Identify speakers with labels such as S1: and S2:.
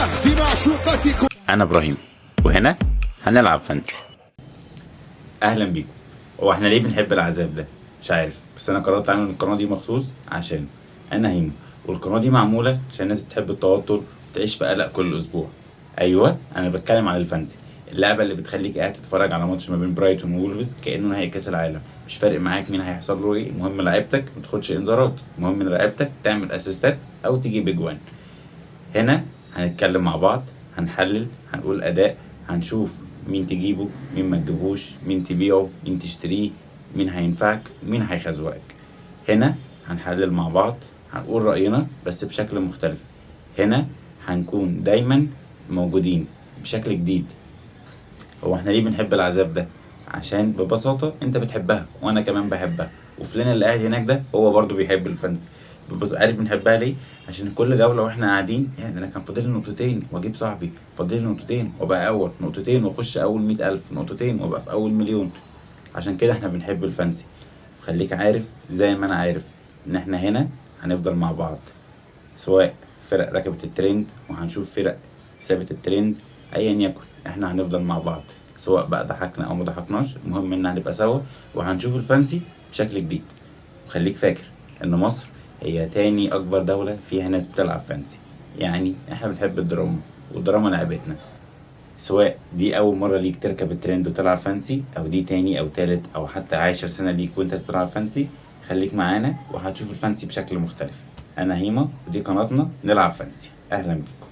S1: أهدي معشوقتكم.
S2: انا ابراهيم، وهنا هنلعب فانتسي. اهلا بيكم. هو احنا ليه بنحب العذاب ده؟ مش عارف، بس انا قررت اعمل القناه دي مخصوص عشان انا هيمو، والقناه دي معموله عشان الناس بتحب التوتر وتعيش في قلق كل اسبوع. ايوه، انا بتكلم عن الفانتسي، اللعبه اللي بتخليك قاعد تتفرج على ماتش ما بين برايتون وولفز كانه نهائي كاس العالم. مش فارق معاك مين هيحصل له ايه، المهم لعيبتك ما تاخدش انذارات، المهم ان لعيبتك تعمل اسيستات او تجيب اجوان. هنا هنتكلم مع بعض، هنحلل، هنقول اداء، هنشوف مين تجيبه، مين ما تجيبوش، مين تبيعه، مين تشتريه، مين هينفعك، مين هيخزوقك. هنا هنحلل مع بعض، هنقول رأينا بس بشكل مختلف. هنا هنكون دايما موجودين بشكل جديد. هو احنا ليه بنحب العذاب ده؟ عشان ببساطة انت بتحبها وانا كمان بحبها، وفلان اللي قاعد هناك ده هو برضو بيحب الفانز. عارف بنحبها ليه؟ عشان كل جولة واحنا قاعدين يعني انا كان فاضل لي نقطتين واجيب صاحبي، فاضل لي نقطتين وابقى اول، نقطتين واخش اول 100,000، نقطتين وابقى في اول مليون. عشان كده احنا بنحب الفانسي. وخليك عارف زي ما انا عارف ان احنا هنا هنفضل مع بعض، سواء فرق ركبت الترند وهنشوف فرق سابت الترند، ايا يكن احنا هنفضل مع بعض، سواء بقى ضحكنا او ما ضحكناش، المهم ان هنبقى سوا وهنشوف الفانسي بشكل جديد. وخليك فاكر ان مصر هي تاني اكبر دولة فيها ناس بتلعب فانسي، يعني احنا بنحب الدراما والدراما لعبتنا. سواء دي اول مرة ليك تركب الترند وتلعب فانسي، او دي تاني او تالت او حتى 10 سنة ليك وانت بتلعب فانسي، خليك معانا وهتشوف الفانسي بشكل مختلف. انا هيما ودي قناتنا نلعب فانسي. اهلا بيكم.